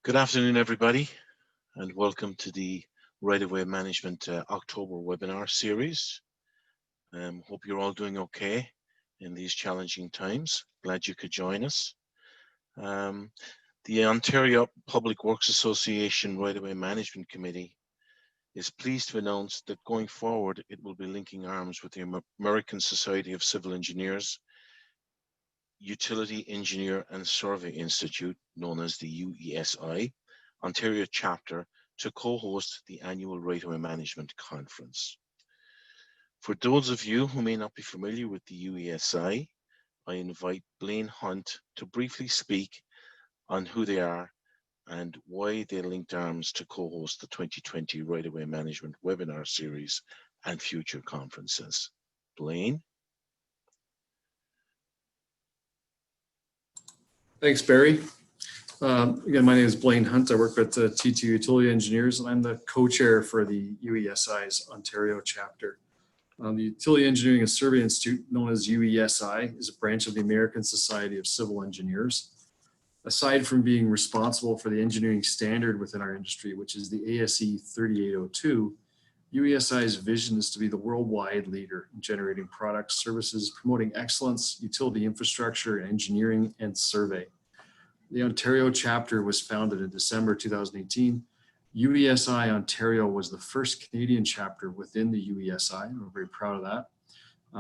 Good afternoon, everybody, and welcome to the Right-of-Way Management October webinar series. Hope you're all doing okay in these challenging times. Glad you could join us. The Ontario Public Works Association Right-of-Way Management Committee is pleased to announce that going forward, it will be linking arms with the American Society of Civil Engineers, Utility Engineer and Survey Institute, known as the UESI, Ontario chapter, to co-host the annual Right-of-Way Management Conference. For those of you who may not be familiar with the UESI, I invite Blaine Hunt to briefly speak on who they are and why they linked arms to co-host the 2020 Right-of-Way Management webinar series and future conferences. Blaine? Thanks, Barry. Again, my name is Blaine Hunt. I work with the T2 Utility Engineers, and I'm the co-chair for the UESI's Ontario chapter. The Utility Engineering and Survey Institute, known as UESI, is a branch of the American Society of Civil Engineers. Aside from being responsible for the engineering standard within our industry, which is the ASE 3802, UESI's vision is to be the worldwide leader in generating products, services, promoting excellence, utility infrastructure, engineering, and survey. The Ontario chapter was founded in December 2018. UESI Ontario was the first Canadian chapter within the UESI, and we're very proud of that.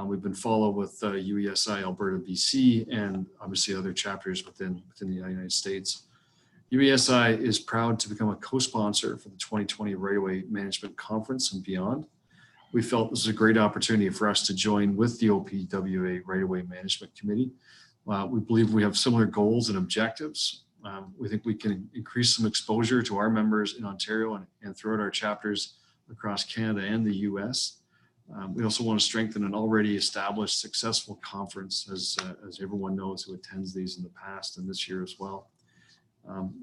We've been followed with UESI Alberta, BC, and obviously other chapters within the United States. UESI is proud to become a co-sponsor for the 2020 Right-of-Way Management Conference and beyond. We felt this is a great opportunity for us to join with the OPWA Right-of-Way Management Committee. We believe we have similar goals and objectives. We think we can increase some exposure to our members in Ontario and throughout our chapters across Canada and the US. We also want to strengthen an already established successful conference, as everyone knows who attends these in the past and this year as well.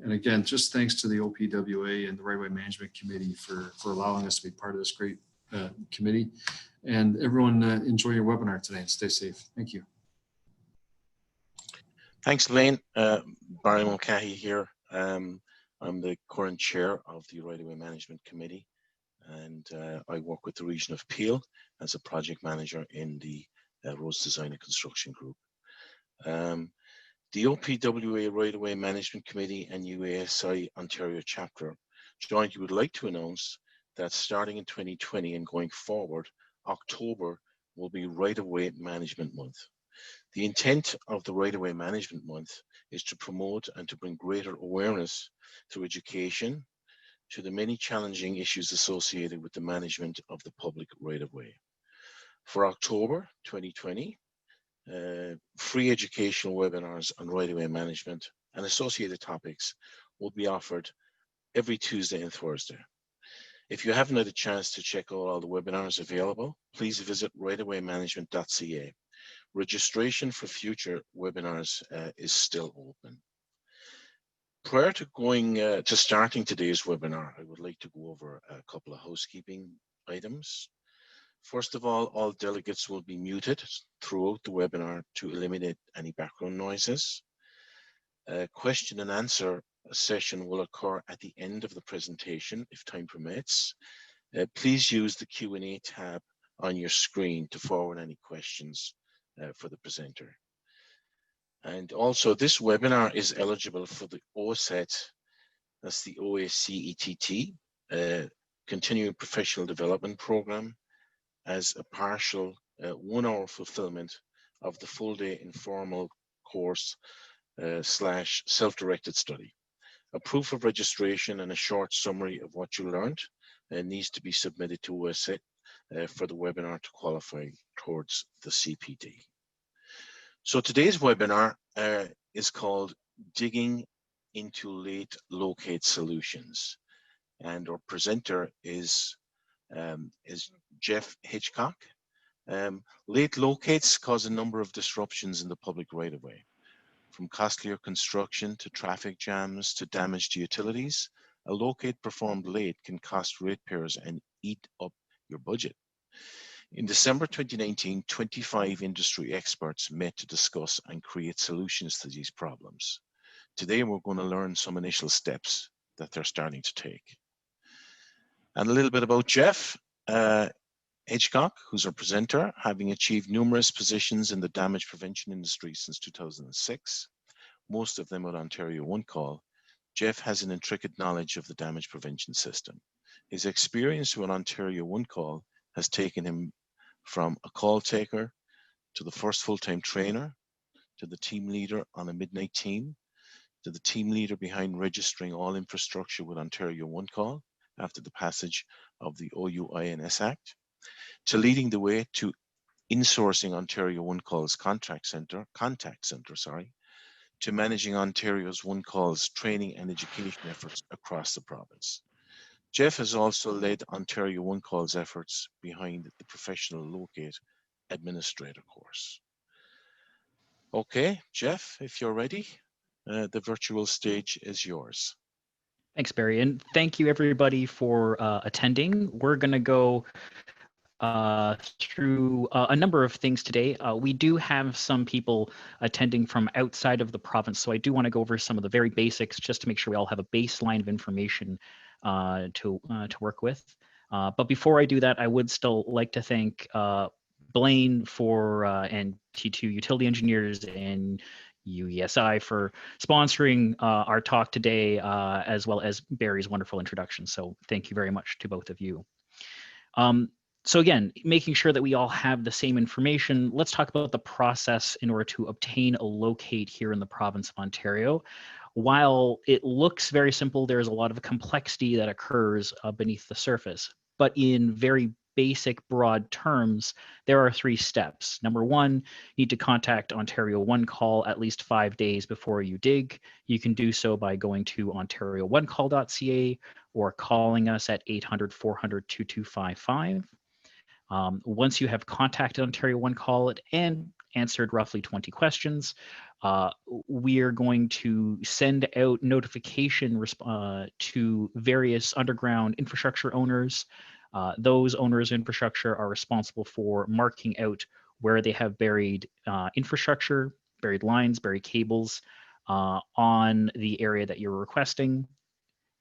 And again, just thanks to the OPWA and the Right-of-Way Management Committee for allowing us to be part of this great committee. And everyone enjoy your webinar today and stay safe. Thank you. Thanks, Blaine. Barry Mulcahy here. I'm the current chair of the Right-of-Way Management Committee, and I work with the region of Peel as a project manager in the Roads Design and Construction Group. The OPWA Right-of-Way Management Committee and UESI Ontario chapter jointly would like to announce that starting in 2020 and going forward, October will be Right-of-Way Management Month. The intent of the Right-of-Way Management Month is to promote and to bring greater awareness through education to the many challenging issues associated with the management of the public right-of-way. For October 2020, free educational webinars on right-of-way management and associated topics will be offered every Tuesday and Thursday. If you haven't had a chance to check out all the webinars available, please visit rightofwaymanagement.ca. Registration for future webinars is still open. Prior to starting today's webinar, I would like to go over a couple of housekeeping items. First of all delegates will be muted throughout the webinar to eliminate any background noises. A question and answer session will occur at the end of the presentation, if time permits. Please use the Q&A tab on your screen to forward any questions for the presenter. And also, this webinar is eligible for the OSET, that's the OACETT, Continuing Professional Development Program, as a partial 1-hour fulfillment of the full-day informal course / self-directed study. A proof of registration and a short summary of what you learned needs to be submitted to OSET for the webinar to qualify towards the CPD. So today's webinar is called Digging into Late Locate Solutions, and our presenter is Jeff Hitchcock. Late locates cause a number of disruptions in the public right-of-way, from costlier construction to traffic jams to damage to utilities. A locate performed late can cost ratepayers and eat up your budget. In December 2019, 25 industry experts met to discuss and create solutions to these problems. Today, we're going to learn some initial steps that they're starting to take. And a little bit about Jeff Hitchcock, who's our presenter, having achieved numerous positions in the damage prevention industry since 2006, most of them with Ontario One Call. Jeff has an intricate knowledge of the damage prevention system. His experience with Ontario One Call has taken him from a call taker to the first full-time trainer, to the team leader on a midnight team, to the team leader behind registering all infrastructure with Ontario One Call after the passage of the OUINS Act, to leading the way to insourcing Ontario One Call's contact center, to managing Ontario's One Call's training and education efforts across the province. Jeff has also led Ontario One Call's efforts behind the professional Locate administrator course. Okay, Jeff, if you're ready, the virtual stage is yours. Thanks, Barry, and thank you everybody for attending. We're going to go through a number of things today. We do have some people attending from outside of the province, so I do want to go over some of the very basics just to make sure we all have a baseline of information to work with. But before I do that, I would still like to thank Blaine and T2 Utility Engineers and UESI for sponsoring our talk today, as well as Barry's wonderful introduction. So thank you very much to both of you. So again, making sure that we all have the same information, let's talk about the process in order to obtain a locate here in the province of Ontario. While it looks very simple, there's a lot of complexity that occurs beneath the surface. But in very basic, broad terms, there are 3 steps. Number 1, you need to contact Ontario One Call at least 5 days before you dig. You can do so by going to ontarioonecall.ca or calling us at 800-400-2255. Once you have contacted Ontario One Call and answered roughly 20 questions, we are going to send out notification to various underground infrastructure owners. Those owners of infrastructure are responsible for marking out where they have buried infrastructure, buried lines, buried cables on the area that you're requesting.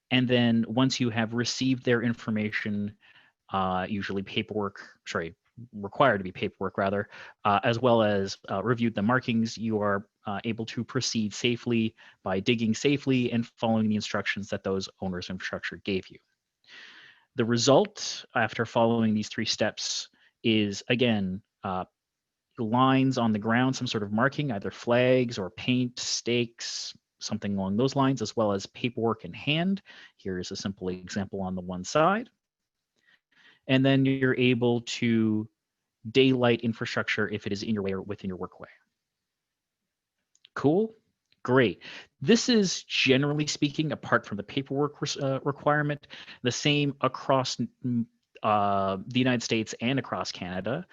And then once you have received their information, usually required to be paperwork rather, as well as reviewed the markings, you are able to proceed safely by digging safely and following the instructions that those owners of infrastructure gave you. The result after following these 3 steps is, again, lines on the ground, some sort of marking, either flags or paint, stakes, something along those lines, as well as paperwork in hand. Here is a simple example on the one side. And then you're able to daylight infrastructure if it is in your way or within your workway. Cool? Great. This is, generally speaking, apart from the paperwork requirement, the same across the United States and across Canada.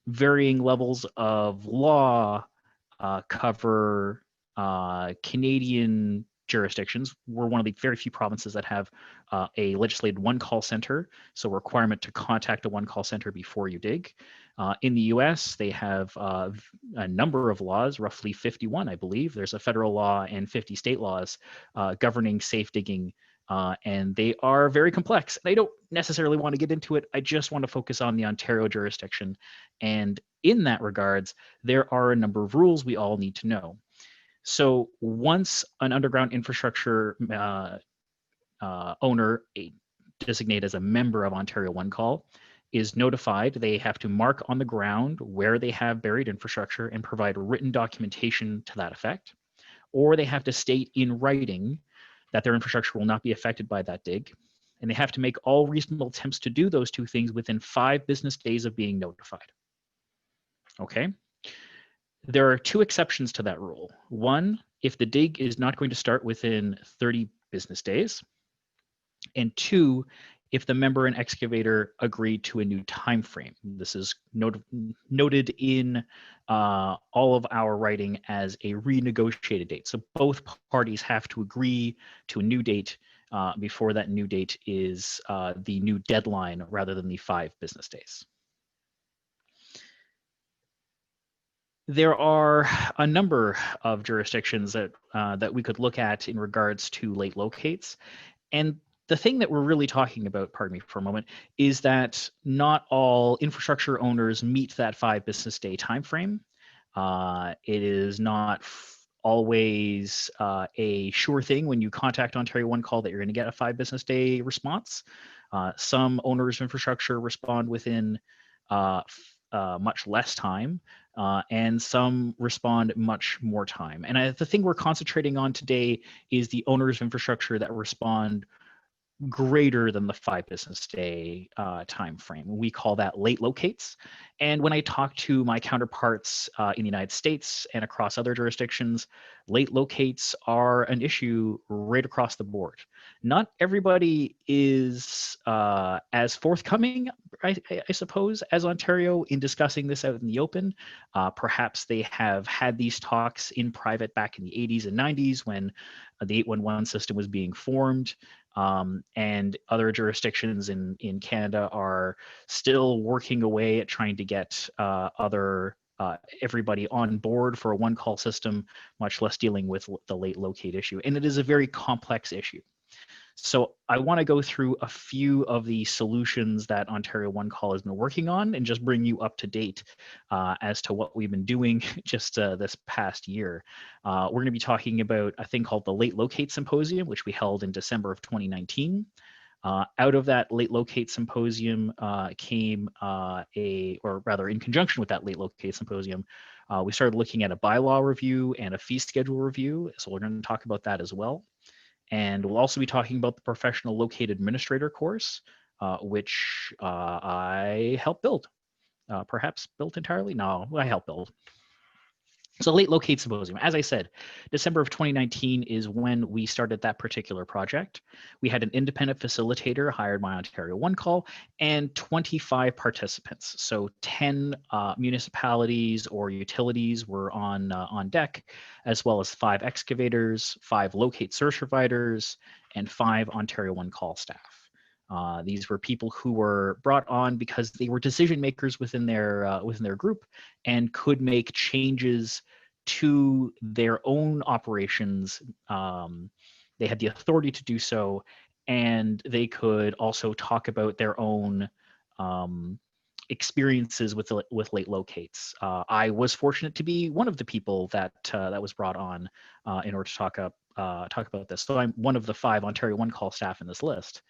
Varying levels of law cover Canadian jurisdictions. We're one of the very few provinces that have a legislated one call center, so a requirement to contact a one call center before you dig. In the US, they have a number of laws, roughly 51, I believe. There's a federal law and 50 state laws governing safe digging, and they are very complex. And I don't necessarily want to get into it. I just want to focus on the Ontario jurisdiction. And in that regards, there are a number of rules we all need to know. So once an underground infrastructure owner, designated as a member of Ontario One Call, is notified, they have to mark on the ground where they have buried infrastructure and provide written documentation to that effect, or they have to state in writing that their infrastructure will not be affected by that dig, and they have to make all reasonable attempts to do those 2 things within 5 business days of being notified. Okay? There are 2 exceptions to that rule. 1, if the dig is not going to start within 30 business days. And 2, if the member and excavator agreed to a new time frame. This is noted in all of our writing as a renegotiated date. So both parties have to agree to a new date before that new date is the new deadline rather than the 5 business days. There are a number of jurisdictions that that we could look at in regards to late locates. And the thing that we're really talking about, pardon me for a moment, is that not all infrastructure owners meet that 5 business day timeframe. It is not always a sure thing when you contact Ontario One Call that you're going to get a 5 business day response. Some owners of infrastructure respond within much less time, and some respond much more time. And the thing we're concentrating on today is the owners of infrastructure that respond greater than the 5 business day time frame. We call that late locates. And when I talk to my counterparts in the United States and across other jurisdictions, late locates are an issue right across the board. Not everybody is as forthcoming, I suppose, as Ontario in discussing this out in the open. Perhaps they have had these talks in private back in the 80s and 90s when the 811 system was being formed. And other jurisdictions in Canada are still working away at trying to get everybody on board for a one-call system, much less dealing with the late locate issue. And it is a very complex issue. So I want to go through a few of the solutions that Ontario One Call has been working on and just bring you up to date as to what we've been doing just this past year. We're going to be talking about a thing called the Late Locate Symposium, which we held in December of 2019. Out of that Late Locate Symposium came or rather in conjunction with that Late Locate Symposium, we started looking at a bylaw review and a fee schedule review. So we're going to talk about that as well. And we'll also be talking about the Professional Locate Administrator course, which I helped build. Perhaps built entirely? No, I helped build. So Late Locate Symposium, as I said, December of 2019 is when we started that particular project. We had an independent facilitator hired by Ontario One Call and 25 participants. So 10 municipalities or utilities were on deck, as well as 5 excavators, 5 locate search providers, and 5 Ontario One Call staff. These were people who were brought on because they were decision makers within their group and could make changes to their own operations. They had the authority to do so, and they could also talk about their own experiences with late locates. I was fortunate to be one of the people that was brought on in order to talk about this. So I'm one of the 5 Ontario One Call staff in this list.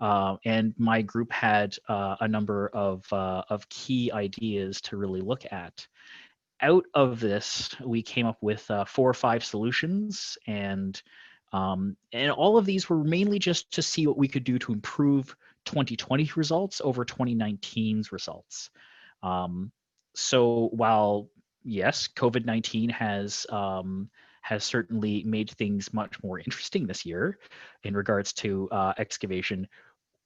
And my group had a number of key ideas to really look at. Out of this, we came up with 4 or 5 solutions, and all of these were mainly just to see what we could do to improve 2020 results over 2019's results. So while yes, COVID-19 has certainly made things much more interesting this year in regards to excavation,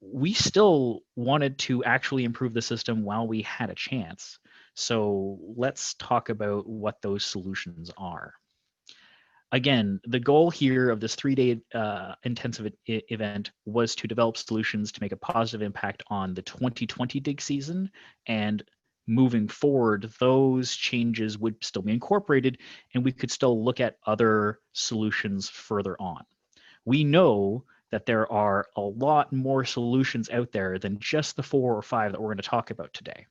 we still wanted to actually improve the system while we had a chance. So let's talk about what those solutions are. Again, the goal here of this 3-day intensive event was to develop solutions to make a positive impact on the 2020 dig season, and moving forward, those changes would still be incorporated and we could still look at other solutions further on. We know that there are a lot more solutions out there than just the 4 or 5 that we're going to talk about today.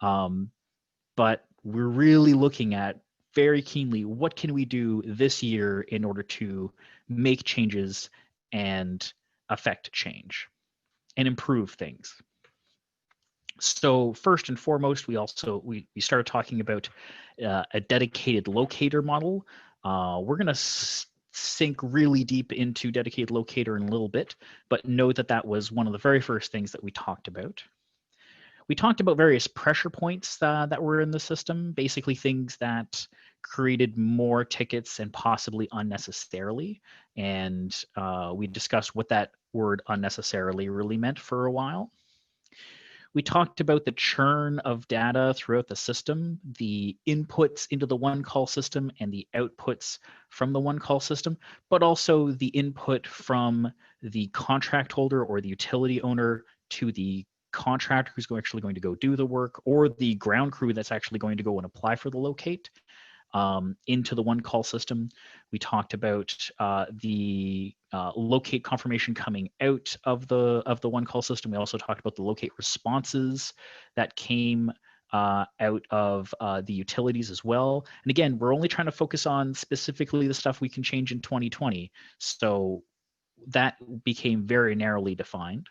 But we're really looking at very keenly, what can we do this year in order to make changes and affect change and improve things? So first and foremost, we started talking about a dedicated locator model. We're going to sink really deep into dedicated locator in a little bit, but know that that was one of the very first things that we talked about. We talked about various pressure points that were in the system, basically things that created more tickets and possibly unnecessarily. And we discussed what that word unnecessarily really meant for a while. We talked about the churn of data throughout the system, the inputs into the one call system and the outputs from the one call system, but also the input from the contract holder or the utility owner to the contractor who's actually going to go do the work, or the ground crew that's actually going to go and apply for the locate into the one call system. We talked about the locate confirmation coming out of the one call system. We also talked about the locate responses that came out of the utilities as well. And again, we're only trying to focus on specifically the stuff we can change in 2020. So that became very narrowly defined.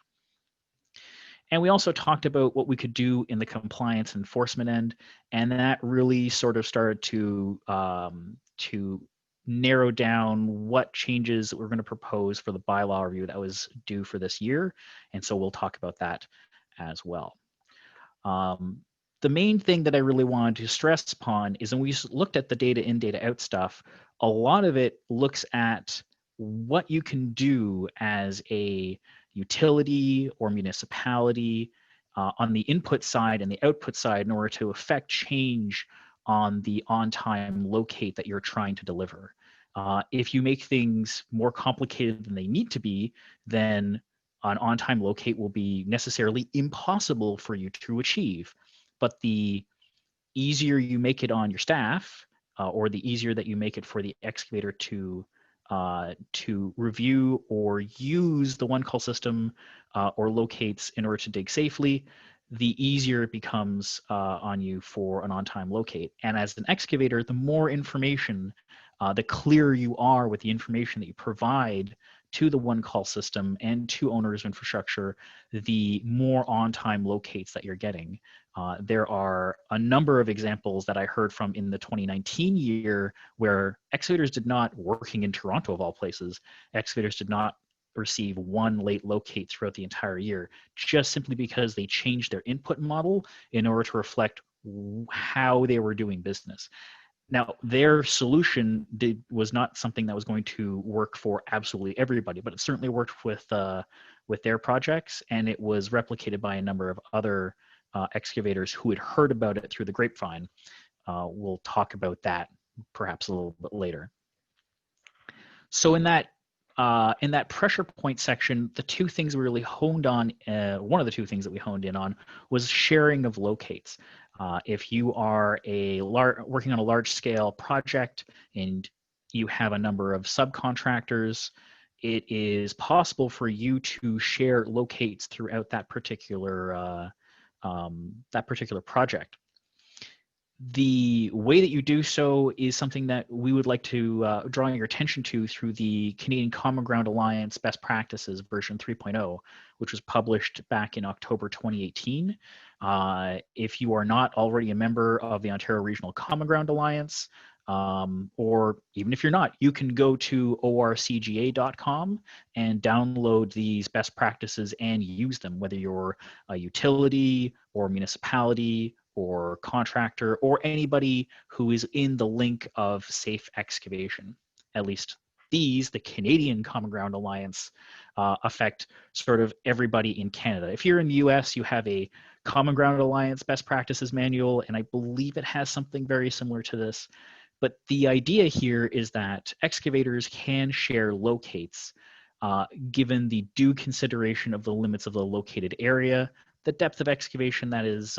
And we also talked about what we could do in the compliance enforcement end, and that really sort of started to narrow down what changes that we're going to propose for the bylaw review that was due for this year. And so we'll talk about that as well. The main thing that I really wanted to stress upon is when we looked at the data in, data out stuff, a lot of it looks at what you can do as a utility or municipality on the input side and the output side in order to affect change on the on-time locate that you're trying to deliver. If you make things more complicated than they need to be, then an on-time locate will be necessarily impossible for you to achieve. But the easier you make it on your staff, or the easier that you make it for the excavator to review or use the one call system or locates in order to dig safely, the easier it becomes on you for an on-time locate. And as an excavator, the more information, the clearer you are with the information that you provide to the one call system and to owners of infrastructure, the more on-time locates that you're getting. There are a number of examples that I heard from in the 2019 year where excavators did not, working in Toronto of all places, excavators did not receive one late locate throughout the entire year, just simply because they changed their input model in order to reflect how they were doing business. Now, their solution was not something that was going to work for absolutely everybody, but it certainly worked with their projects, and it was replicated by a number of other excavators who had heard about it through the grapevine. We'll talk about that perhaps a little bit later. So in that pressure point section, the two things we really honed on, one of the two things that we honed in on was sharing of locates. If you are working on a large scale project and you have a number of subcontractors, it is possible for you to share locates throughout that particular project. The way that you do so is something that we would like to draw your attention to through the Canadian Common Ground Alliance Best Practices version 3.0, which was published back in October 2018. If you are not already a member of the Ontario Regional Common Ground Alliance, or even if you're not, you can go to orcga.com and download these best practices and use them, whether you're a utility or municipality or contractor or anybody who is in the link of safe excavation. At least these, the Canadian Common Ground Alliance, affect sort of everybody in Canada. If you're in the US, you have a Common Ground Alliance Best Practices Manual, and I believe it has something very similar to this. But the idea here is that excavators can share locates given the due consideration of the limits of the located area, the depth of excavation that is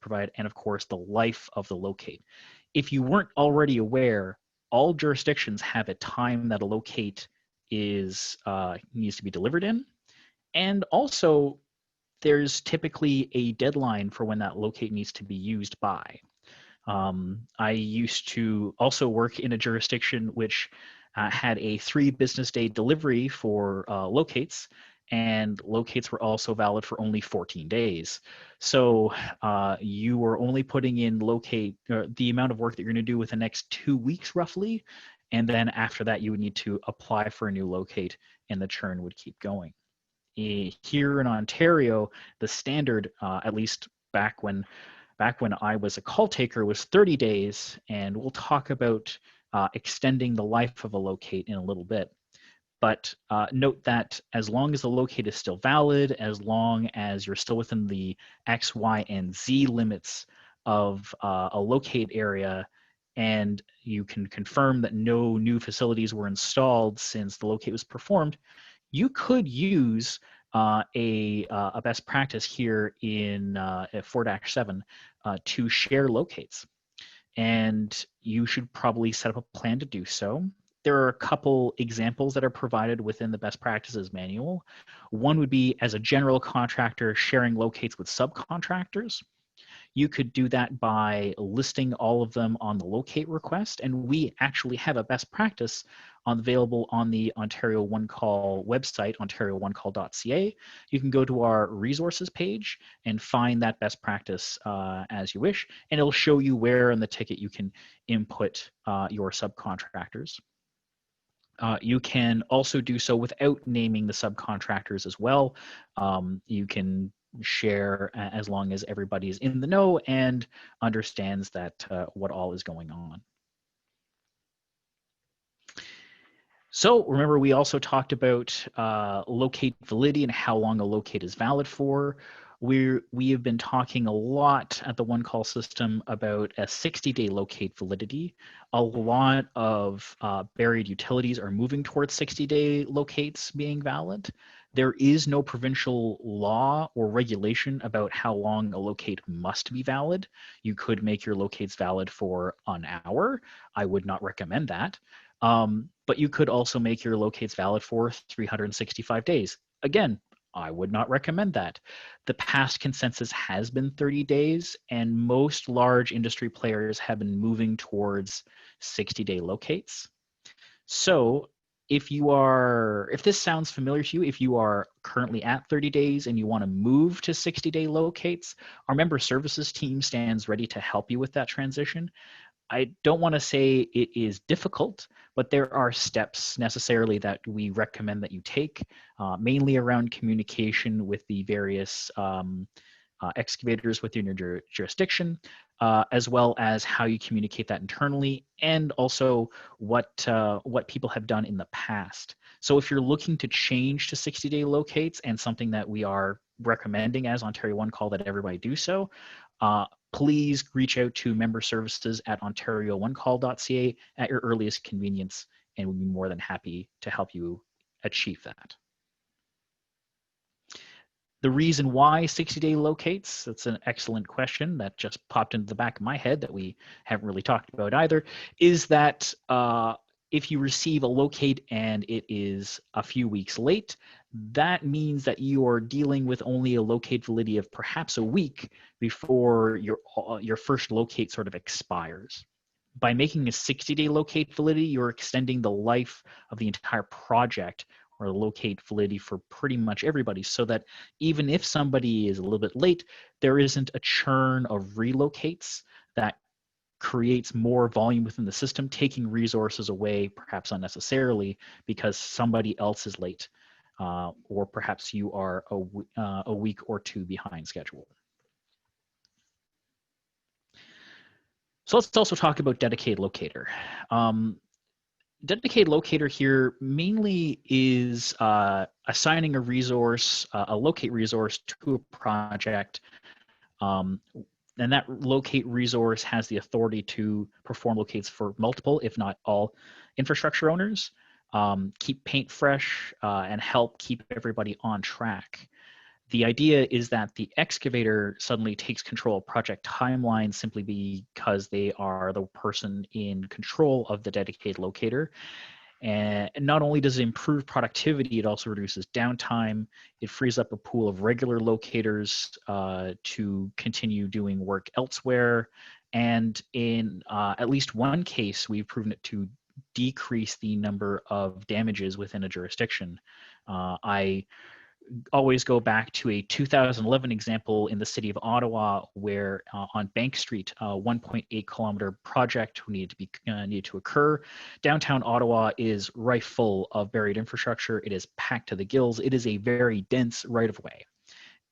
provided, and of course the life of the locate. If you weren't already aware, all jurisdictions have a time that a locate needs to be delivered in, and also there's typically a deadline for when that locate needs to be used by. I used to also work in a jurisdiction which had a 3 business day delivery for locates, and locates were also valid for only 14 days. So you were only putting in the amount of work that you're going to do with the next 2 weeks roughly, and then after that you would need to apply for a new locate, and the churn would keep going. Here in Ontario, the standard, at least back when I was a call taker, was 30 days, and we'll talk about extending the life of a locate in a little bit. But note that as long as the locate is still valid, as long as you're still within the X, Y, and Z limits of a locate area, and you can confirm that no new facilities were installed since the locate was performed, you could use a best practice here in 4-7 to share locates. And you should probably set up a plan to do so. There are a couple examples that are provided within the best practices manual. One would be, as a general contractor, sharing locates with subcontractors. You could do that by listing all of them on the locate request, and we actually have a best practice available on the Ontario One Call website, ontarioonecall.ca. You can go to our resources page and find that best practice as you wish, and it'll show you where in the ticket you can input your subcontractors. You can also do so without naming the subcontractors as well. You can share as long as everybody is in the know and understands that what all is going on. So remember, we also talked about locate validity and how long a locate is valid for. We have been talking a lot at the One Call system about a 60-day locate validity. A lot of buried utilities are moving towards 60-day locates being valid. There is no provincial law or regulation about how long a locate must be valid. You could make your locates valid for an hour. I would not recommend that. But you could also make your locates valid for 365 days. Again, I would not recommend that. The past consensus has been 30 days, and most large industry players have been moving towards 60-day locates. So if this sounds familiar to you, if you are currently at 30 days and you want to move to 60-day locates, our member services team stands ready to help you with that transition. I don't want to say it is difficult, but there are steps necessarily that we recommend that you take, mainly around communication with the various excavators within your jurisdiction, as well as how you communicate that internally, and also what people have done in the past. So if you're looking to change to 60-day locates, and something that we are recommending as Ontario One Call that everybody do so, please reach out to member services at ontarioonecall.ca at your earliest convenience, and we'll be more than happy to help you achieve that. The reason why 60-day locates, that's an excellent question that just popped into the back of my head that we haven't really talked about either, is that if you receive a locate and it is a few weeks late, that means that you are dealing with only a locate validity of perhaps a week before your first locate sort of expires. By making a 60-day locate validity, you're extending the life of the entire project or locate validity for pretty much everybody, so that even if somebody is a little bit late, there isn't a churn of relocates that creates more volume within the system, taking resources away perhaps unnecessarily because somebody else is late, or perhaps you are a week or two behind schedule. So let's also talk about dedicated locator. Dedicated locator here mainly is assigning a resource, a locate resource to a project, and that locate resource has the authority to perform locates for multiple, if not all, infrastructure owners, keep paint fresh, and help keep everybody on track. The idea is that the excavator suddenly takes control of project timelines simply because they are the person in control of the dedicated locator. And not only does it improve productivity, it also reduces downtime. It frees up a pool of regular locators to continue doing work elsewhere. And in at least one case, we've proven it to decrease the number of damages within a jurisdiction. I always go back to a 2011 example in the city of Ottawa, where on Bank Street, a 1.8 kilometer project needed to occur. Downtown Ottawa is rife full of buried infrastructure. It is packed to the gills. It is a very dense right of way.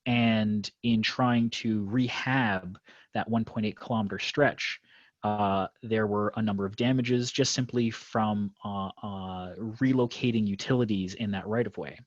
And in trying to rehab that 1.8 kilometer stretch, there were a number of damages just simply from relocating utilities in that right of way.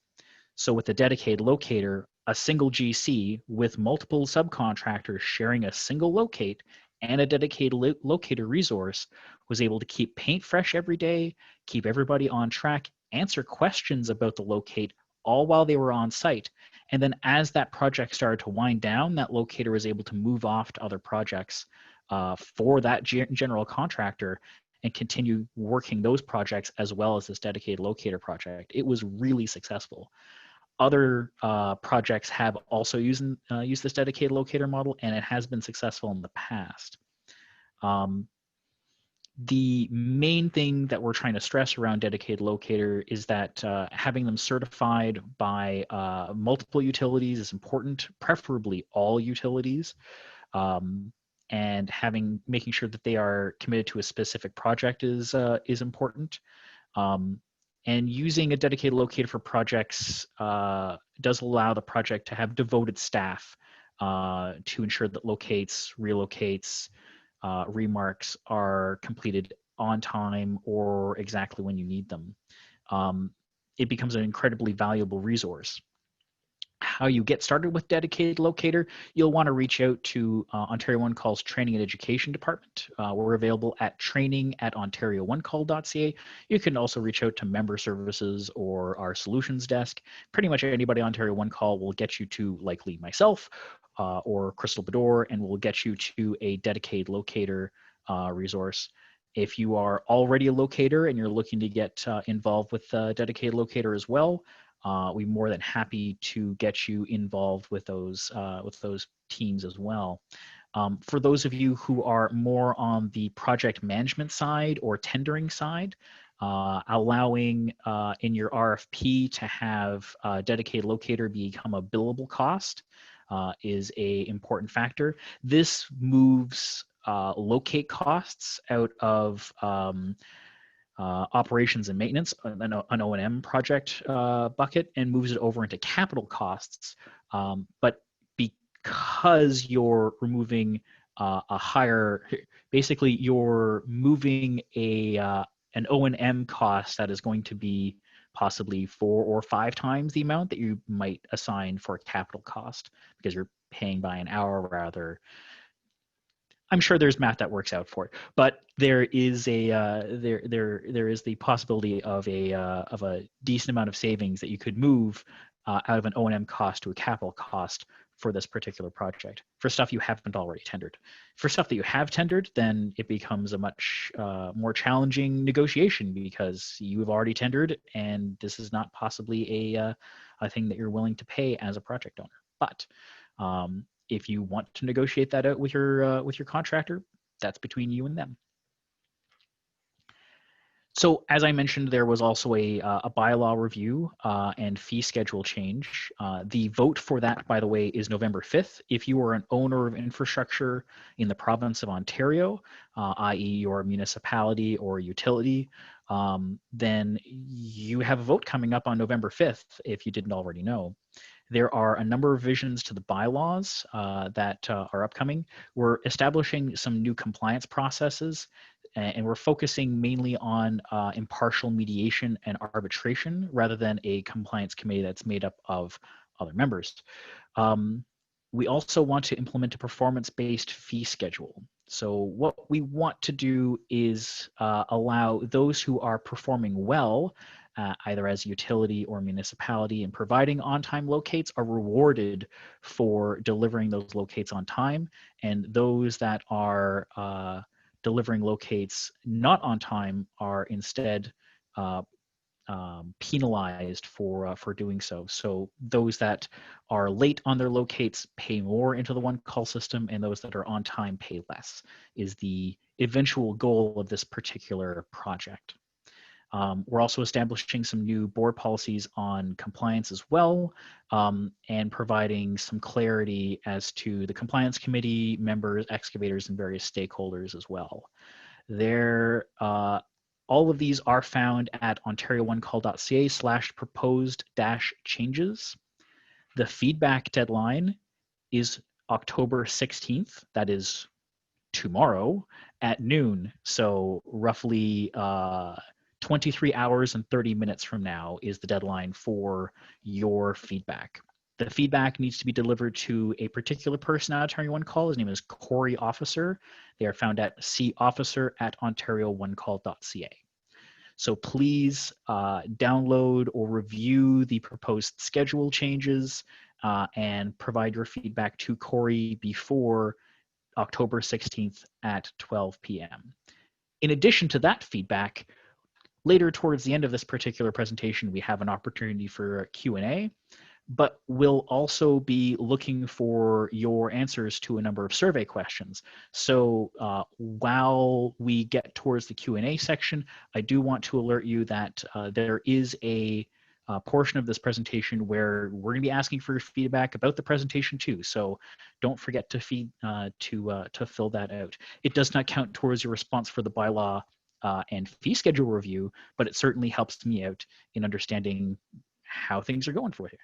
So with a dedicated locator, a single GC with multiple subcontractors sharing a single locate and a dedicated locator resource was able to keep paint fresh every day, keep everybody on track, answer questions about the locate, all while they were on site. And then as that project started to wind down, that locator was able to move off to other projects for that general contractor and continue working those projects as well as this dedicated locator project. It was really successful. Other projects have also used this dedicated locator model, and it has been successful in the past. The main thing that we're trying to stress around dedicated locator is that having them certified by multiple utilities is important, preferably all utilities, and making sure that they are committed to a specific project is important. And using a dedicated locator for projects does allow the project to have devoted staff to ensure that locates, relocates, remarks are completed on time or exactly when you need them. It becomes an incredibly valuable resource. How you get started with dedicated locator, you'll want to reach out to Ontario One Call's Training and Education Department. We're available at training@ontariooncall.ca. You can also reach out to member services or our solutions desk. Pretty much anybody on Ontario One Call will get you to likely myself or Crystal Bedore, and we'll get you to a dedicated locator resource. If you are already a locator and you're looking to get involved with dedicated locator as well, we're more than happy to get you involved with those teams as well. For those of you who are more on the project management side or tendering side, allowing in your RFP to have dedicated locator become a billable cost is an important factor. This moves locate costs out of operations and maintenance, an O&M project bucket, and moves it over into capital costs. But because you're removing basically you're moving an O&M cost that is going to be possibly 4 or 5 times the amount that you might assign for a capital cost, because you're paying by an hour rather. I'm sure there's math that works out for it, but there is there is the possibility of a decent amount of savings that you could move out of an O&M cost to a capital cost for this particular project for stuff you haven't already tendered. For stuff that you have tendered, then it becomes a much more challenging negotiation because you have already tendered, and this is not possibly a thing that you're willing to pay as a project owner. But if you want to negotiate that out with your contractor, that's between you and them. So as I mentioned, there was also a bylaw review and fee schedule change. The vote for that, by the way, is November 5th. If you are an owner of infrastructure in the province of Ontario, i.e. your municipality or utility, then you have a vote coming up on November 5th, if you didn't already know. There are a number of revisions to the bylaws that are upcoming. We're establishing some new compliance processes, and we're focusing mainly on impartial mediation and arbitration rather than a compliance committee that's made up of other members. We also want to implement a performance-based fee schedule. So what we want to do is allow those who are performing well, either as utility or municipality, and providing on-time locates are rewarded for delivering those locates on time, and those that are delivering locates not on time are instead penalized for doing so. So those that are late on their locates pay more into the one call system, and those that are on time pay less, is the eventual goal of this particular project. We're also establishing some new board policies on compliance as well, and providing some clarity as to the compliance committee members, excavators, and various stakeholders as well. All of these are found at ontarioonecall.ca/proposed-changes. The feedback deadline is October 16th. That is tomorrow at noon. So roughly 23 hours and 30 minutes from now is the deadline for your feedback. The feedback needs to be delivered to a particular person at Ontario One Call. His name is Corey Officer. They are found at cofficer@ontarioonecall.ca. So please download or review the proposed schedule changes and provide your feedback to Corey before October 16th at 12 p.m. In addition to that feedback, later towards the end of this particular presentation, we have an opportunity for a Q&A, but we'll also be looking for your answers to a number of survey questions. So while we get towards the Q&A section, I do want to alert you that there is a portion of this presentation where we're going to be asking for your feedback about the presentation too. So don't forget to fill that out. It does not count towards your response for the bylaw and fee schedule review, but it certainly helps me out in understanding how things are going for you.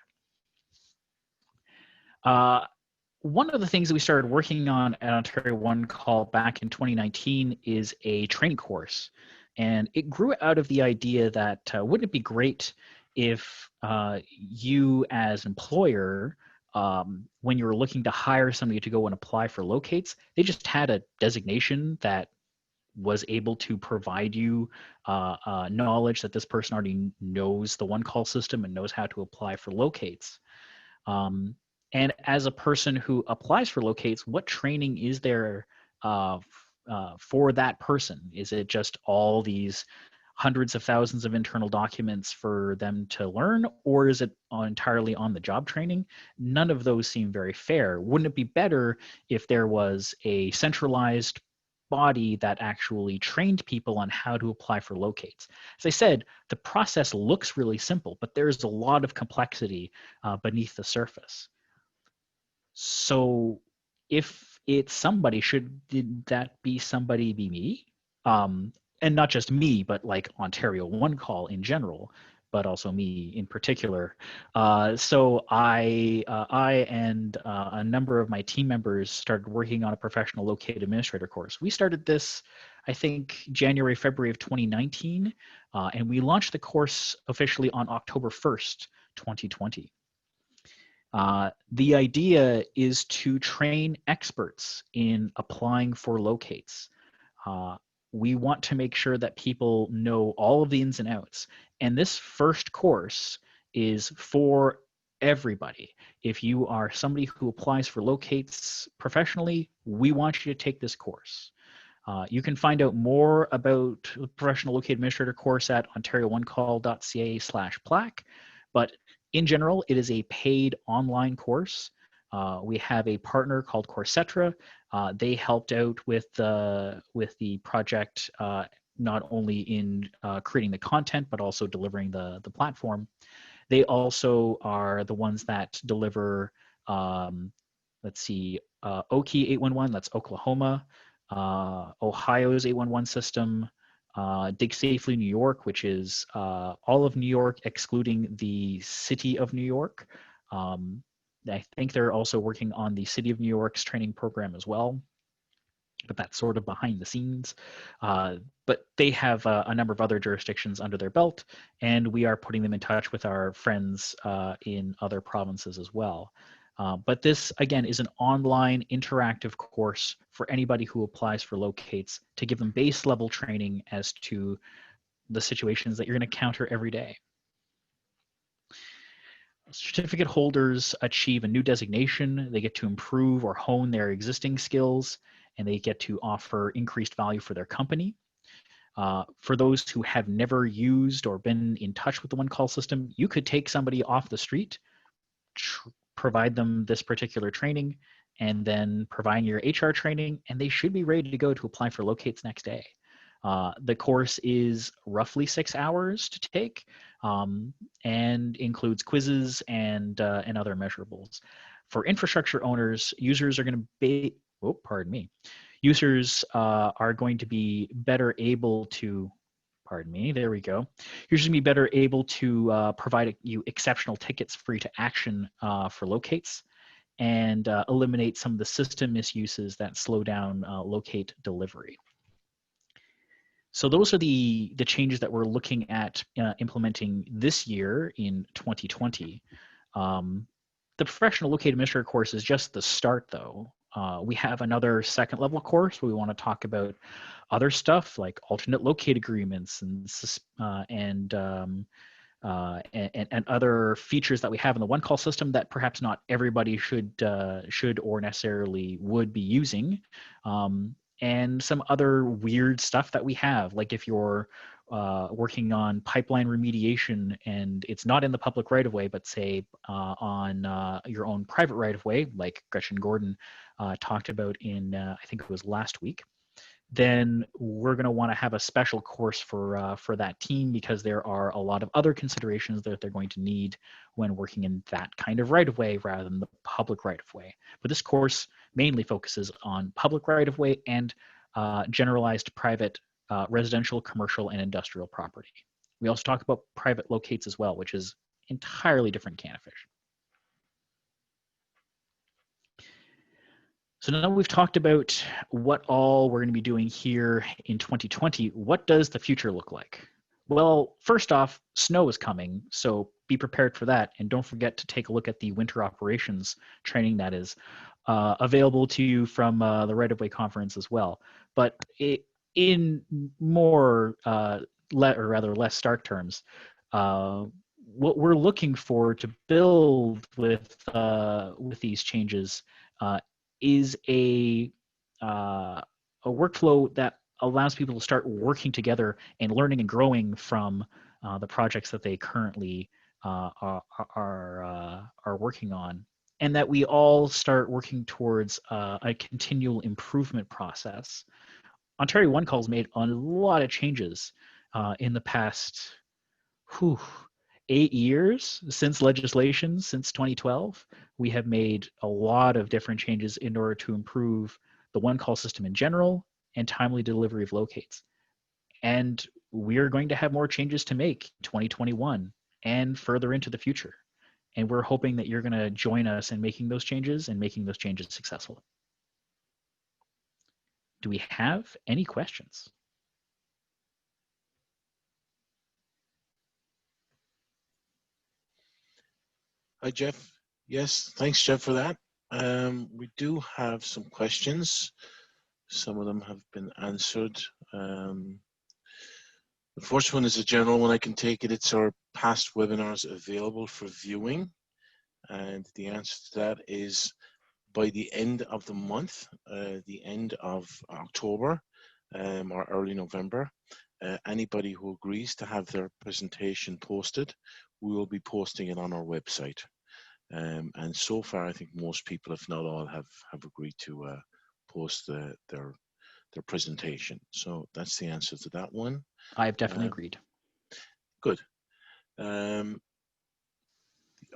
One of the things that we started working on at Ontario One Call back in 2019 is a training course. And it grew out of the idea that wouldn't it be great if you as employer, when you were looking to hire somebody to go and apply for Locates, they just had a designation that was able to provide you knowledge that this person already knows the one call system and knows how to apply for Locates. And as a person who applies for Locates, what training is there for that person? Is it just all these hundreds of thousands of internal documents for them to learn, or is it entirely on the job training? None of those seem very fair. Wouldn't it be better if there was a centralized body that actually trained people on how to apply for Locates? As I said, the process looks really simple, but there's a lot of complexity beneath the surface. So if it's somebody, did that be somebody be me? And not just me, but like Ontario One Call in general, but also me in particular. So I and a number of my team members started working on a professional Locate administrator course. We started this, I think, January, February of 2019, and we launched the course officially on October 1st, 2020. The idea is to train experts in applying for Locates. We want to make sure that people know all of the ins and outs. And this first course is for everybody. If you are somebody who applies for Locates professionally, we want you to take this course. You can find out more about the Professional Locate Administrator course at ontarioonecall.ca/plaque, but in general, it is a paid online course. We have a partner called Coursetra. They helped out with the project, not only in creating the content, but also delivering the platform. They also are the ones that deliver, let's see, Okie 811, that's Oklahoma, Ohio's 811 system, Dig Safely New York, which is all of New York excluding the city of New York. I think they're also working on the City of New York's training program as well, but that's sort of behind the scenes. But they have a number of other jurisdictions under their belt, and we are putting them in touch with our friends in other provinces as well. But this, again, is an online interactive course for anybody who applies for Locates to give them base level training as to the situations that you're going to encounter every day. Certificate holders achieve a new designation. They get to improve or hone their existing skills, and they get to offer increased value for their company. For those who have never used or been in touch with the one call system, you could take somebody off the street, provide them this particular training, and then provide your HR training, and they should be ready to go to apply for Locates next day. The course is roughly 6 hours to take, and includes quizzes and other measurables. For infrastructure owners, users are going to be, users are going to be better able to, there we go. Users going to be better able to provide you exceptional tickets for you to action for Locates, and eliminate some of the system misuses that slow down Locate delivery. So those are the changes that we're looking at implementing this year in 2020. The Professional Locate Administrator course is just the start, though. We have another second level course where we want to talk about other stuff like alternate locate agreements and other features that we have in the one call system that perhaps not everybody should or necessarily would be using, and some other weird stuff that we have, like if you're working on pipeline remediation and it's not in the public right of way, but say on your own private right of way, like Gretchen Gordon talked about in I think it was last week, then we're going to want to have a special course for that team, because there are a lot of other considerations that they're going to need when working in that kind of right of way rather than the public right of way. But this course mainly focuses on public right of way and generalized private residential, commercial, and industrial property. We also talk about private locates as well, which is entirely different can of fish. So now we've talked about what all we're going to be doing here in 2020. What does the future look like? Well, first off, snow is coming, so be prepared for that. And don't forget to take a look at the winter operations training that is available to you from the Right of Way conference as well. But in more, or rather less stark terms, what we're looking for to build with these changes is a workflow that allows people to start working together and learning and growing from the projects that they currently are working on, and that we all start working towards a continual improvement process. Ontario One Call's made a lot of changes in the past 8 years since legislation, since 2012. We have made a lot of different changes in order to improve the one call system in general and timely delivery of locates. And we're going to have more changes to make in 2021 and further into the future. And we're hoping that you're going to join us in making those changes and making those changes successful. Do we have any questions? Hi, Jeff. Yes, thanks, Jeff, for that. We do have some questions. Some of them have been answered. The first one is a general one. I can take it. It's our past webinars available for viewing. And the answer to that is by the end of the month, the end of October or early November, anybody who agrees to have their presentation posted, we will be posting it on our website. And so far, I think most people, if not all, have agreed to post their presentation. So that's the answer to that one. I have definitely agreed. Good. The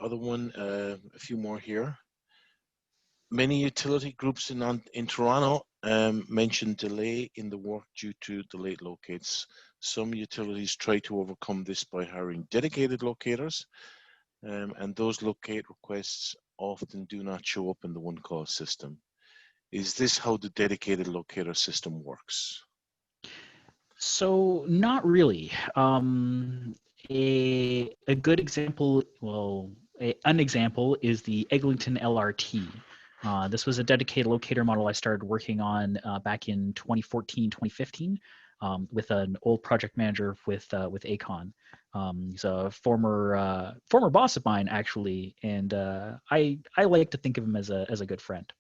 other one, a few more here. Many utility groups in Toronto mentioned delay in the work due to delayed locates. Some utilities try to overcome this by hiring dedicated locators, and those locate requests often do not show up in the one call system. Is this how the dedicated locator system works? So not really. A good example, an example is the Eglinton LRT. This was a dedicated locator model I started working on back in 2014, 2015 with an old project manager with ACON. He's a former boss of mine, actually, and I like to think of him as a good friend.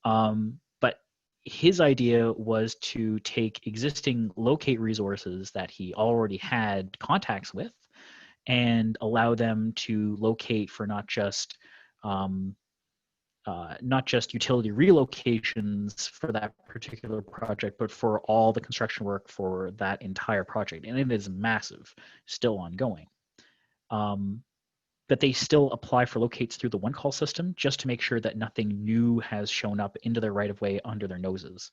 But his idea was to take existing locate resources that he already had contacts with and allow them to locate for not just utility relocations for that particular project, but for all the construction work for that entire project. And it is massive, still ongoing. But they still apply for locates through the one call system just to make sure that nothing new has shown up into their right of way under their noses.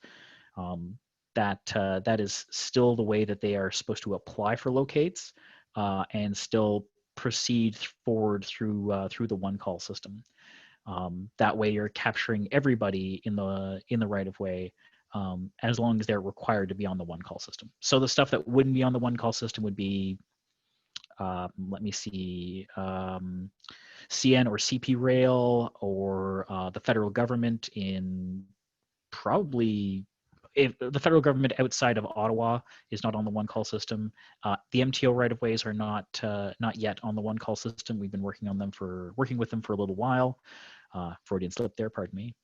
That is still the way that they are supposed to apply for locates and still proceed forward through the one call system. That way you're capturing everybody in the right of way as long as they're required to be on the one call system. So the stuff that wouldn't be on the one call system would be let me see, CN or CP Rail or the federal government in probably, if the federal government outside of Ottawa is not on the one call system. The MTO right of ways are not yet on the one call system. We've been working with them for a little while. Freudian slip there, pardon me.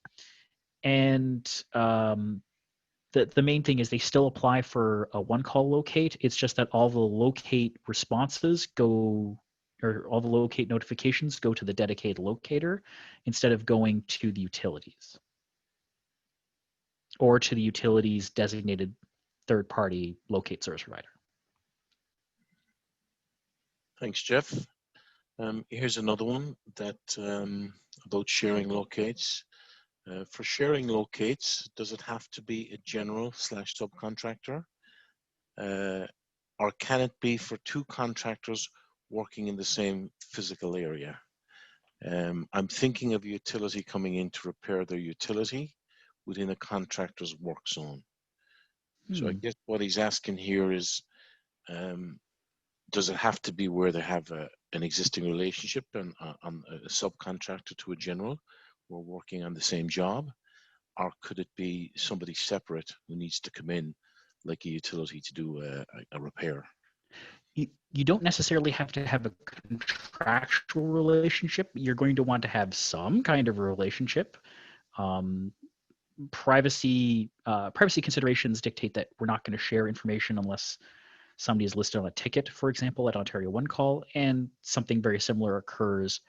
And the main thing is they still apply for a one call locate. It's just that all the locate responses go, or all the locate notifications go to the dedicated locator instead of going to the utilities or to the utilities designated third-party locate service provider. Thanks, Jeff. Here's another one that about sharing locates. For sharing locates, does it have to be a general/subcontractor? Or can it be for two contractors working in the same physical area? I'm thinking of a utility coming in to repair their utility within a contractor's work zone. So I guess what he's asking here is, does it have to be where they have an existing relationship and on a subcontractor to a general who are working on the same job? Or could it be somebody separate who needs to come in, like a utility, to do a repair? You don't necessarily have to have a contractual relationship. You're going to want to have some kind of a relationship. Privacy considerations dictate that we're not going to share information unless somebody is listed on a ticket, for example, at Ontario One Call, and something very similar occurs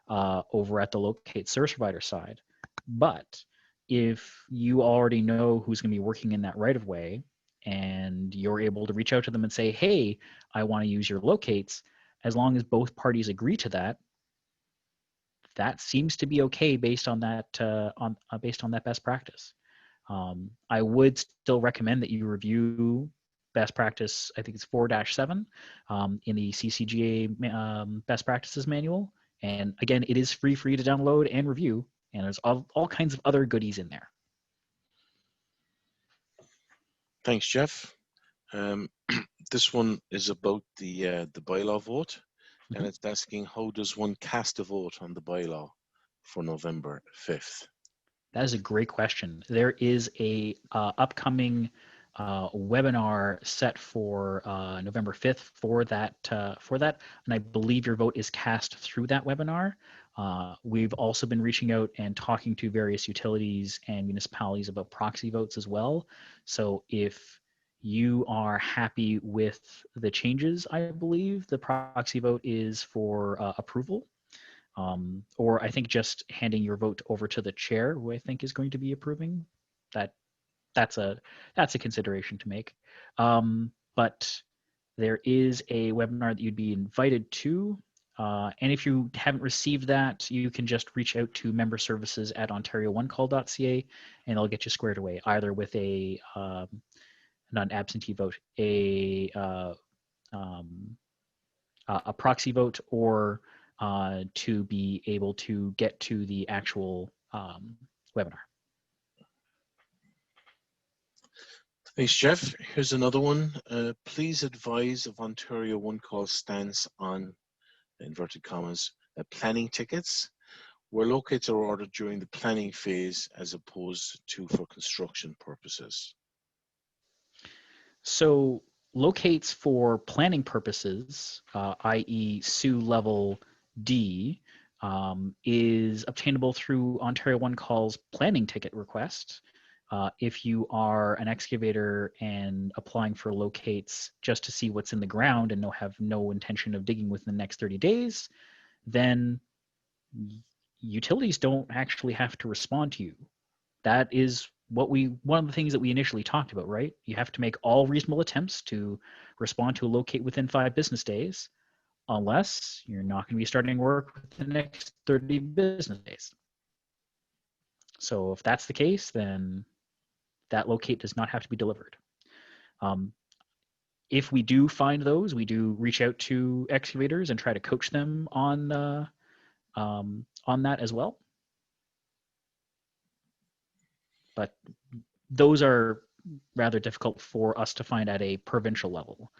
over at the locate service provider side. But if you already know who's going to be working in that right of way, and you're able to reach out to them and say, hey, I want to use your locates, as long as both parties agree to that, that seems to be okay based on that based on that best practice. I would still recommend that you review best practice, I think it's 4-7 in the CCGA best practices manual. And again, it is free for you to download and review, and there's all kinds of other goodies in there. Thanks, Jeff. This one is about the bylaw vote, and it's asking, how does one cast a vote on the bylaw for November 5th? That is a great question. There is a upcoming webinar set for November 5th for that, and I believe your vote is cast through that webinar. We've also been reaching out and talking to various utilities and municipalities about proxy votes as well. So if you are happy with the changes, I believe the proxy vote is for approval. Or I think just handing your vote over to the chair, who I think is going to be approving. That's a consideration to make. But there is a webinar that you'd be invited to. And if you haven't received that, you can just reach out to member services at ontarioonecall.ca, and they'll get you squared away, either with a not an absentee vote, a proxy vote, or to be able to get to the actual webinar. Thanks, Jeff. Here's another one. Please advise of Ontario One Call stance on, inverted commas, planning tickets, where locates are ordered during the planning phase as opposed to for construction purposes. So locates for planning purposes, i.e. SU level D, is obtainable through Ontario One Call's planning ticket request. If you are an excavator and applying for locates just to see what's in the ground and have no intention of digging within the next 30 days, then utilities don't actually have to respond to you. That is one of the things that we initially talked about, right? You have to make all reasonable attempts to respond to a locate within 5 business days, unless you're not going to be starting work within the next 30 business days. So if that's the case, then that locate does not have to be delivered. If we do find those, we do reach out to excavators and try to coach them on that as well. But those are rather difficult for us to find at a provincial level.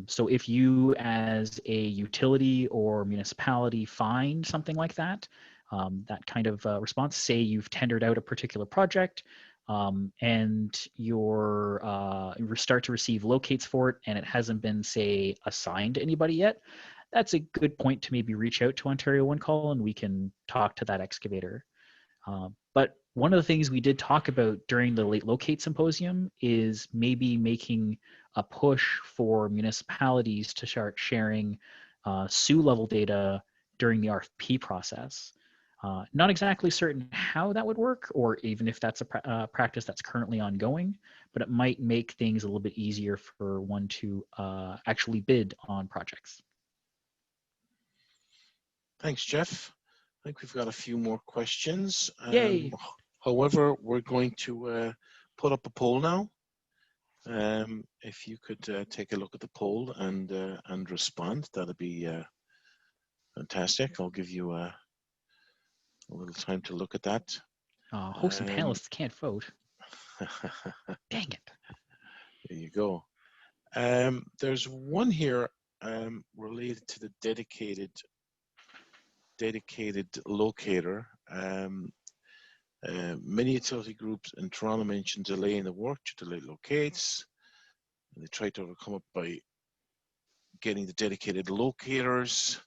So if you as a utility or municipality find something like that, that kind of response, say you've tendered out a particular project and you start to receive locates for it and it hasn't been, say, assigned to anybody yet, that's a good point to maybe reach out to Ontario One Call and we can talk to that excavator. But one of the things we did talk about during the Late Locate Symposium is maybe making a push for municipalities to start sharing SUE level data during the RFP process. Not exactly certain how that would work, or even if that's a practice that's currently ongoing, but it might make things a little bit easier for one to actually bid on projects. Thanks, Jeff. I think we've got a few more questions. Yay! However, we're going to put up a poll now. If you could take a look at the poll and respond, that'd be fantastic. I'll give you a little time to look at that. Hosts and panelists can't vote. Dang it. There you go. There's one here related to the dedicated locator. Many utility groups in Toronto mentioned delay in the work due to late locates. And they tried to overcome it by getting the dedicated locators.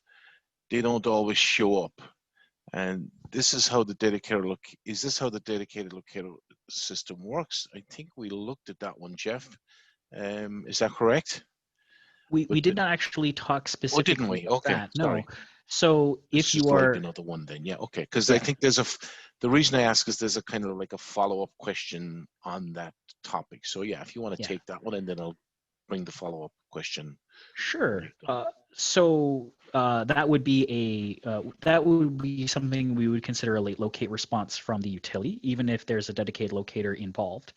They don't always show up. And this is how the dedicated locator system works? I think we looked at that one, Jeff. Is that correct? We did not actually talk specifically didn't we? about Okay, that. sorry. No. So if you are another one, then yeah, okay. Because I think there's the reason I ask is there's a kind of like a follow-up question on that topic. So yeah, if you want to take that one, and then I'll bring the follow-up question. Sure. That would be something we would consider a late locate response from the utility, even if there's a dedicated locator involved.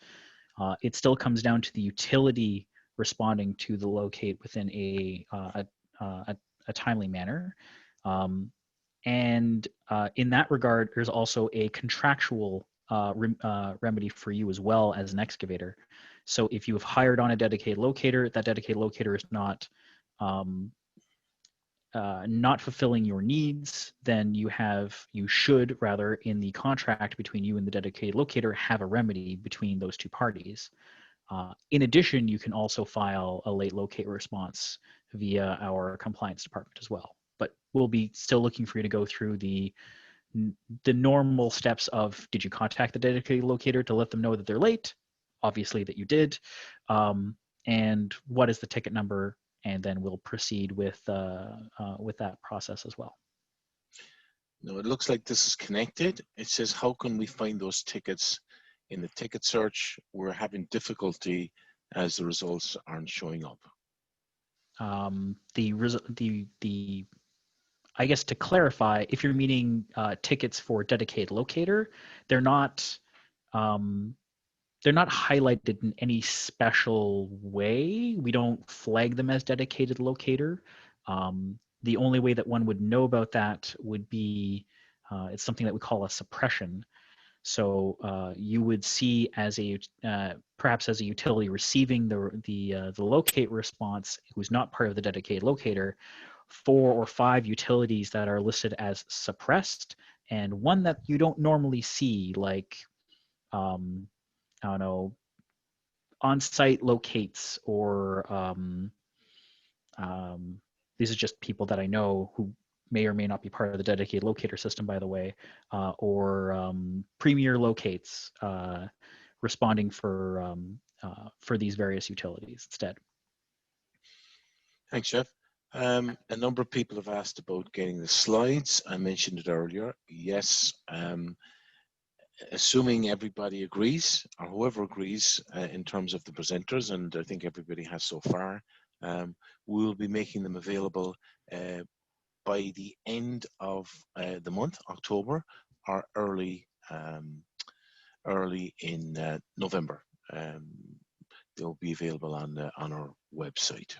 It still comes down to the utility responding to the locate within a timely manner. And in that regard, there's also a contractual remedy for you as well as an excavator. So if you have hired on a dedicated locator, that dedicated locator is not fulfilling your needs, then you should rather in the contract between you and the dedicated locator have a remedy between those two parties. In addition, you can also file a late locate response via our compliance department as well. But we'll be still looking for you to go through the normal steps of, did you contact the dedicated locator to let them know that they're late? Obviously that you did. And what is the ticket number? And then we'll proceed with that process as well. No, it looks like this is connected. It says, how can we find those tickets in the ticket search? We're having difficulty as the results aren't showing up. I guess to clarify, if you're meaning tickets for dedicated locator, they're not highlighted in any special way. We don't flag them as dedicated locator. The only way that one would know about that would be it's something that we call a suppression. So you would see as perhaps as a utility receiving the locate response who's not part of the dedicated locator, 4 or 5 utilities that are listed as suppressed, and one that you don't normally see, like I don't know, on-site locates, or these are just people that I know who may or may not be part of the dedicated locator system, by the way, or premier locates responding for these various utilities instead. Thanks, Jeff. A number of people have asked about getting the slides. I mentioned it earlier. Yes, assuming everybody agrees, or whoever agrees in terms of the presenters, and I think everybody has so far, we'll be making them available by the end of the month, October, or early in November. They'll be available on our website.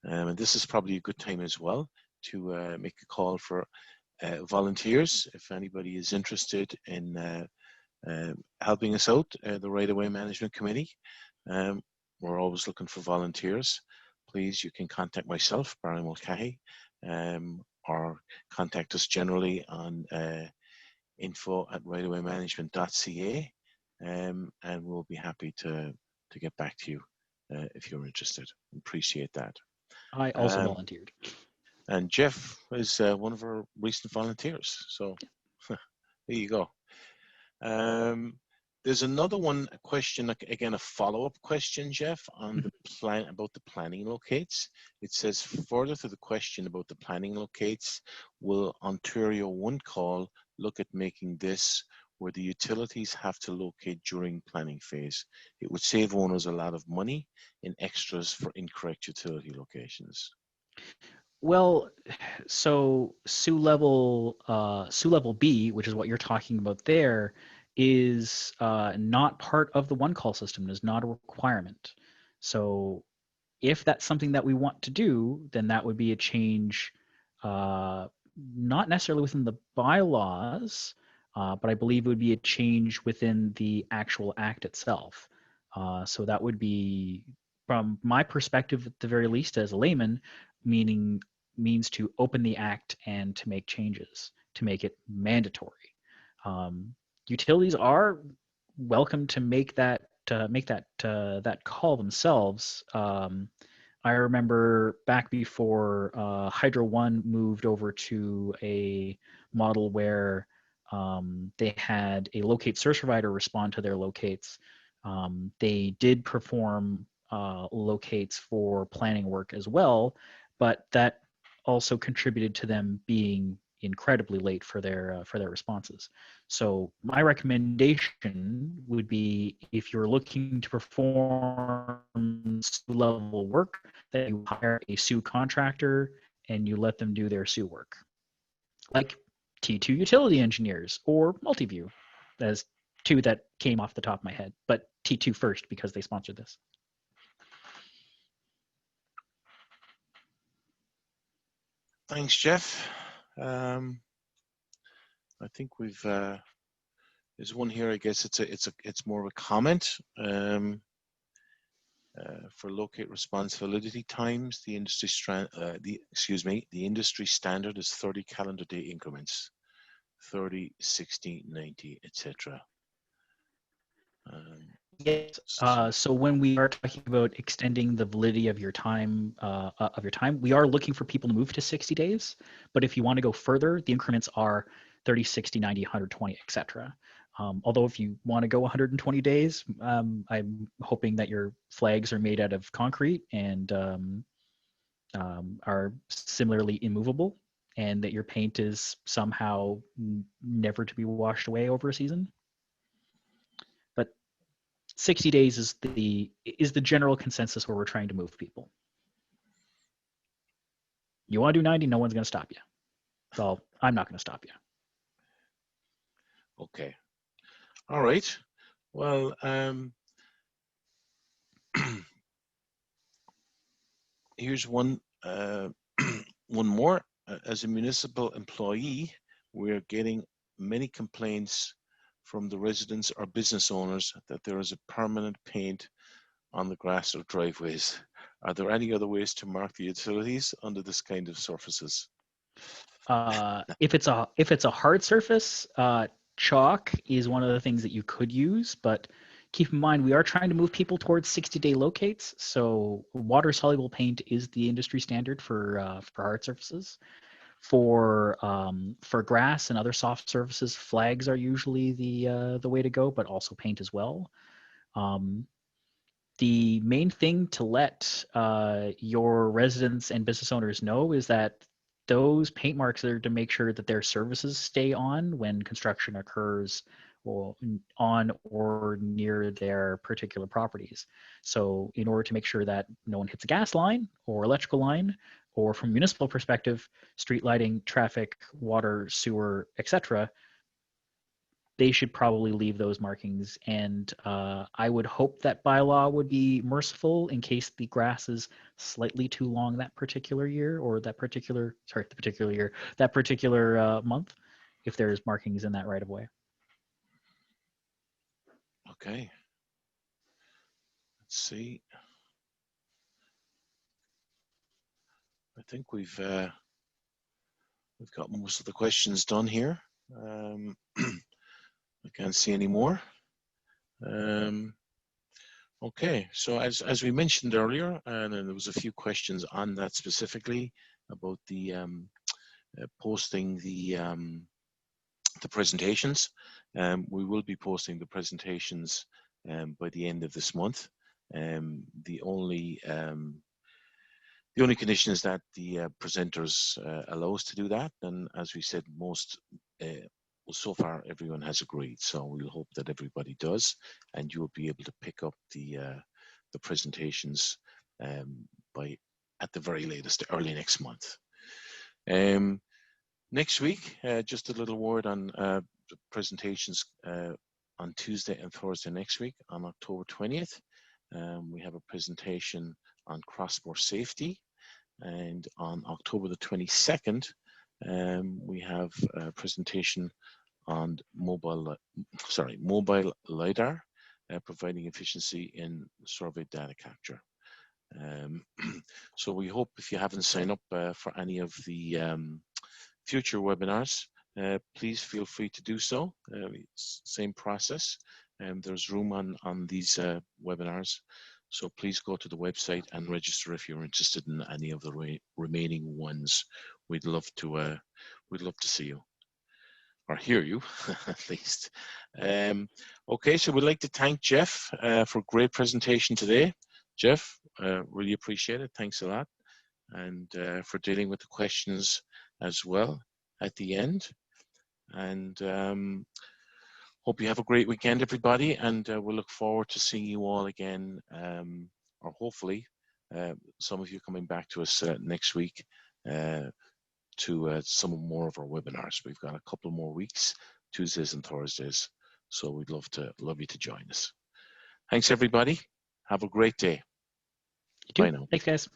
And this is probably a good time as well to make a call for volunteers. If anybody is interested in helping us out, the Right of Way Management Committee, we're always looking for volunteers. please, you can contact myself, Barry Mulcahy, or contact us generally on info@ratewaymanagement.ca, and we'll be happy to get back to you if you're interested. Appreciate that. I also volunteered. And Jeff is one of our recent volunteers. So there you go. There's another one, a question, again, a follow-up question, Jeff, on the plan about the planning locates. It says, further to the question about the planning locates, will Ontario One Call look at making this where the utilities have to locate during planning phase? It would save owners a lot of money in extras for incorrect utility locations. Well, so SU level B, which is what you're talking about there, is not part of the one call system. It is not a requirement. So if that's something that we want to do, then that would be a change, not necessarily within the bylaws, but I believe it would be a change within the actual act itself. So that would be, from my perspective, at the very least, as a layman, means to open the act and to make changes to make it mandatory. Utilities are welcome to make that call themselves. I remember back before Hydro One moved over to a model where they had a locate service provider respond to their locates. They did perform locates for planning work as well, but that also contributed to them being incredibly late for their responses. So my recommendation would be, if you're looking to perform SU level work, that you hire a SU contractor and you let them do their SU work, like T2 utility engineers or Multiview. As two that came off the top of my head, but T2 first because they sponsored this. Thanks, Jeff. I think we've there's one here. I guess it's more of a comment. For locate response validity times, the industry standard is 30 calendar day increments, 30, 60, 90, etc. Yes. So when we are talking about extending the validity of your time, we are looking for people to move to 60 days. But if you want to go further, the increments are 30, 60, 90, 120, etc. Although if you want to go 120 days, I'm hoping that your flags are made out of concrete and are similarly immovable, and that your paint is somehow never to be washed away over a season. 60 days is the general consensus where we're trying to move people. You want to do 90, no one's going to stop you. Well, I'm not going to stop you. Okay. All right. Well, here's one one more. As a municipal employee, we're getting many complaints from the residents or business owners that there is a permanent paint on the grass or driveways. Are there any other ways to mark the utilities under this kind of surfaces? If it's a hard surface, chalk is one of the things that you could use, but keep in mind we are trying to move people towards 60-day locates. So water soluble paint is the industry standard for hard surfaces. For grass and other soft surfaces, flags are usually the way to go, but also paint as well. The main thing to let your residents and business owners know is that those paint marks are to make sure that their services stay on when construction occurs or on or near their particular properties. So in order to make sure that no one hits a gas line or electrical line, or from a municipal perspective, street lighting, traffic, water, sewer, etc., they should probably leave those markings. And I would hope that bylaw would be merciful in case the grass is slightly too long that particular year, or that particular month, if there's markings in that right of way. Okay. Let's see. think we've got most of the questions done here. I can't see any more. Okay, so as we mentioned earlier, and there was a few questions on that specifically about the posting the presentations. We will be posting the presentations by the end of this month. The only condition is that the presenters allow us to do that, and as we said, well, so far everyone has agreed. So we'll hope that everybody does, and you will be able to pick up the presentations by, at the very latest, early next month. Next week, just a little word on the presentations on Tuesday and Thursday next week. On October 20th, we have a presentation on cross-border safety, and on October the 22nd, we have a presentation on mobile LiDAR, providing efficiency in survey data capture. So we hope, if you haven't signed up for any of the future webinars, please feel free to do so. Same process. There's room on these webinars. So please go to the website and register if you're interested in any of the remaining ones. We'd love to see you, or hear you at least. Okay, so we'd like to thank Jeff for a great presentation today. Jeff, really appreciate it. Thanks a lot, and for dealing with the questions as well at the end. And hope you have a great weekend, everybody, and we'll look forward to seeing you all again, or hopefully some of you coming back to us next week to some more of our webinars. We've got a couple more weeks, Tuesdays and Thursdays, so we'd love you to join us. Thanks, everybody. Have a great day. Bye now. Thanks, guys.